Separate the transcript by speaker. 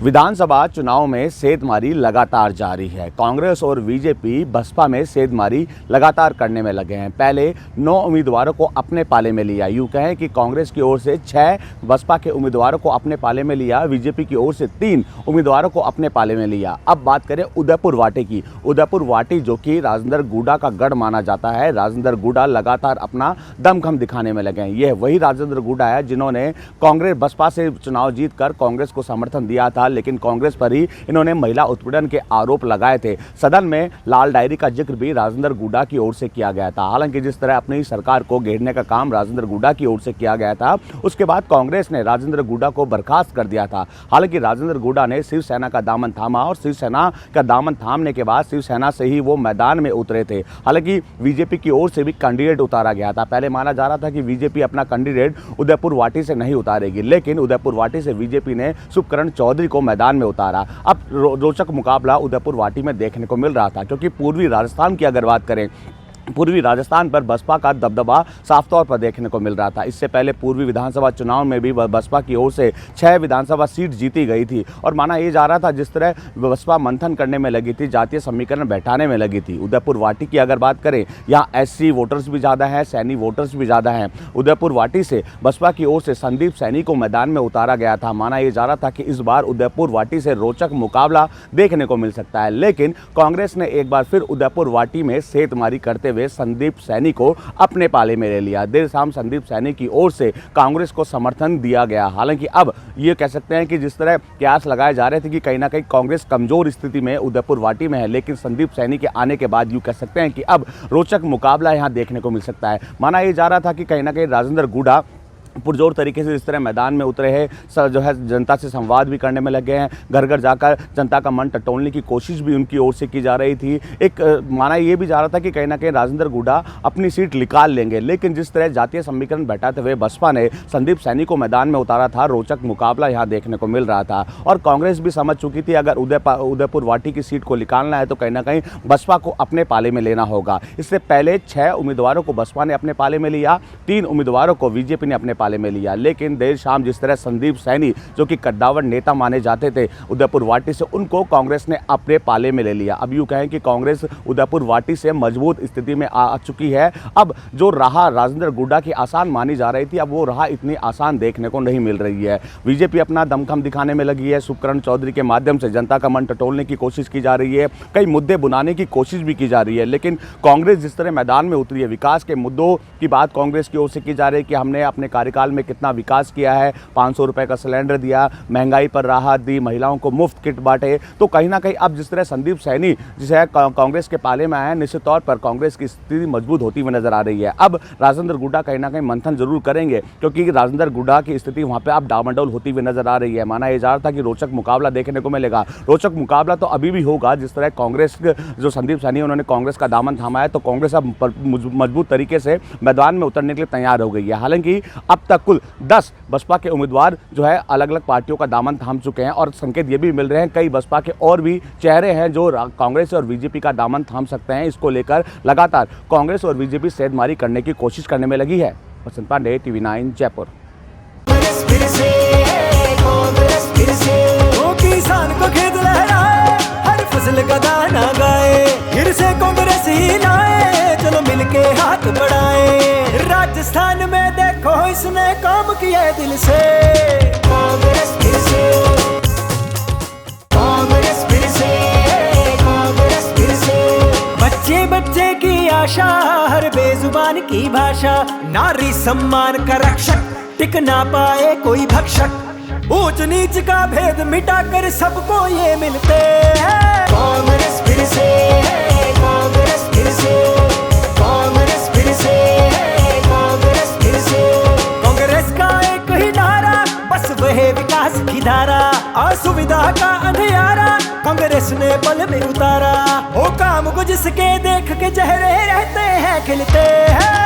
Speaker 1: विधानसभा चुनाव में सेंधमारी लगातार जारी है। कांग्रेस और बीजेपी बसपा में सेंधमारी लगातार करने में लगे हैं। पहले 9 उम्मीदवारों को अपने पाले में लिया। यूं कहें कि कांग्रेस की ओर से 6 बसपा के उम्मीदवारों को अपने पाले में लिया, बीजेपी की ओर से 3 उम्मीदवारों को अपने पाले में लिया। अब बात करें उदयपुर वाटी की। उदयपुर वाटी जो कि राजेंद्र गुडा का गढ़ माना जाता है। राजेंद्र गुडा लगातार अपना दमखम दिखाने में लगे हैं। यह वही राजेंद्र गुडा है जिन्होंने कांग्रेस बसपा से चुनाव जीतकर कांग्रेस को समर्थन दिया था, लेकिन कांग्रेस पर ही इन्होंने महिला उत्पीड़न के आरोप लगाए थे। सदन में लाल डायरी का जिक्र भी राजेंद्र गुडा की ओर से किया गया था। हालांकि जिस तरह अपनी सरकार को घेरने का काम राजेंद्र गुडा की ओर से किया गया था, उसके बाद कांग्रेस ने राजेंद्र गुडा को बर्खास्त कर दिया था। हालांकि राजेंद्र गुडा ने शिवसेना का दामन थामा और शिवसेना का दामन थामने के बाद शिवसेना से ही वो मैदान में उतरे थे। हालांकि बीजेपी की ओर से भी कैंडिडेट उतारा गया था। पहले माना जा रहा था कि बीजेपी अपना कैंडिडेट उदयपुर वाटी से नहीं उतारेगी, लेकिन उदयपुर वाटी से बीजेपी ने शुभकरण चौधरी को मैदान में उतारा। अब रोचक मुकाबला उदयपुर वाटी में देखने को मिल रहा था, क्योंकि पूर्वी राजस्थान की अगर बात करें, पूर्वी राजस्थान पर बसपा का दबदबा साफ तौर पर देखने को मिल रहा था। इससे पहले पूर्वी विधानसभा चुनाव में भी बसपा की ओर से 6 विधानसभा सीट जीती गई थी और माना यह जा रहा था जिस तरह बसपा मंथन करने में लगी थी, जातीय समीकरण बैठाने में लगी थी। उदयपुर वाटी की अगर बात करें, यहाँ SC वोटर्स भी ज़्यादा हैं, सैनी वोटर्स भी ज़्यादा हैं। उदयपुर वाटी से बसपा की ओर से संदीप सैनी को मैदान में उतारा गया था। माना यह जा रहा था कि इस बार उदयपुर वाटी से रोचक मुकाबला देखने को मिल सकता है, लेकिन कांग्रेस ने एक बार फिर उदयपुर वाटी में सेंधमारी करते हुए संदीप सैनी को अपने पाले में ले लिया। देर शाम संदीप सैनी की ओर से कांग्रेस को समर्थन दिया गया। हालांकि अब ये कह सकते हैं कि जिस तरह कयास लगाए जा रहे थे कि कहीं ना कहीं कांग्रेस कमजोर स्थिति में उदयपुर वाटी में है, लेकिन संदीप सैनी के आने के बाद यूं कह सकते हैं कि अब रोचक मुकाबला यहां देखने को मिल सकता है। माना यह जा रहा था कि कहीं ना कहीं राजेंद्र गुडा पुरजोर तरीके से इस तरह मैदान में उतरे हैं, जो है जनता से संवाद भी करने में लगे हैं। घर घर जाकर जनता का मन टटोलने की कोशिश भी उनकी ओर से की जा रही थी। एक माना ये भी जा रहा था कि कहीं ना कहीं राजेंद्र गुडा अपनी सीट निकाल लेंगे, लेकिन जिस तरह जातीय समीकरण बैठाते हुए बसपा ने संदीप सैनी को मैदान में उतारा था, रोचक मुकाबला यहाँ देखने को मिल रहा था। और कांग्रेस भी समझ चुकी थी अगर उदयपुर वाटी की सीट को निकालना है तो कहीं ना कहीं बसपा को अपने पाले में लेना होगा। इससे पहले 6 उम्मीदवारों को बसपा ने अपने पाले में लिया, 3 उम्मीदवारों को बीजेपी ने अपने पाले में लिया। लेकिन देर शाम जिस तरह संदीप सैनी जो कि कद्दावर नेता माने जाते थे उदयपुर वाटी से, उनको कांग्रेस ने अपने पाले में ले लिया। अब यूं कहें कि कांग्रेस उदयपुर वाटी से मजबूत स्थिति में आ चुकी है। अब जो राह राजेंद्र गुडा की आसान मानी जा रही थी, अब वो राह इतनी आसान देखने को नहीं मिल रही है। बीजेपी अपना दमखम दिखाने में लगी है। शुभकरण चौधरी के माध्यम से जनता का मन टटोलने की कोशिश की जा रही है, कई मुद्दे बुनाने की कोशिश भी की जा रही है। लेकिन कांग्रेस जिस तरह मैदान में उतरी है, विकास के मुद्दों की बात कांग्रेस की ओर से की जा रही है कि हमने अपने कार्यकाल में कितना विकास किया है, 500 रुपए का सिलेंडर दिया, महंगाई पर राहत दी, महिलाओं को मुफ्त किट बांटे। तो कहीं ना कहीं अब जिस तरह संदीप सैनी जिसे कांग्रेस के पाले में आए हैं, निश्चित तौर पर कांग्रेस की स्थिति मजबूत होती हुई नजर आ रही है। अब राजेंद्र गुडा कहीं ना कहीं मंथन जरूर करेंगे, क्योंकि राजेंद्र गुडा की स्थिति वहां पर अब डामाडोल होती हुई नजर आ रही है। माना यह जा रहा था कि रोचक मुकाबला देखने को मिलेगा। रोचक मुकाबला तो अभी भी होगा। जिस तरह कांग्रेस जो संदीप सैनी उन्होंने कांग्रेस का दामन थामा है, तो कांग्रेस अब मजबूत तरीके से मैदान में उतरने के लिए तैयार हो गई है। हालांकि अब तक कुल 10 बसपा के उम्मीदवार जो है अलग अलग पार्टियों का दामन थाम चुके हैं और संकेत ये भी मिल रहे हैं कई बसपा के और भी चेहरे हैं जो कांग्रेस और बीजेपी का दामन थाम सकते हैं। इसको लेकर लगातार कांग्रेस और बीजेपी सेंधमारी करने की कोशिश करने में लगी है। वसंत पांडे, TV9 जयपुर।
Speaker 2: किसान को खेत लहराए, हर फसल का दाना गाए, फिर से कांग्रेस ही लाए, चलो मिलके हाथ बढ़ाए। राजस्थान में देखो इसने काम किया दिल से, कांग्रेस फिर से, कांग्रेस फिर से, कांग्रेस फिर से। बच्चे बच्चे की आशा, हर बेजुबान की भाषा, नारी सम्मान का रक्षक, टिक ना पाए कोई भक्षक। ऊंच नीच का भेद मिटाकर सबको ये मिलते हैं। कांग्रेस फिर से, कांग्रेस फिर से, कांग्रेस फिर से, कांग्रेस फिर से। कांग्रेस का एक ही नारा, बस वह विकास की धारा, असुविधा का अंधियारा कांग्रेस ने पल में उतारा। हो काम को जिसके देख के चेहरे रहते हैं खिलते हैं।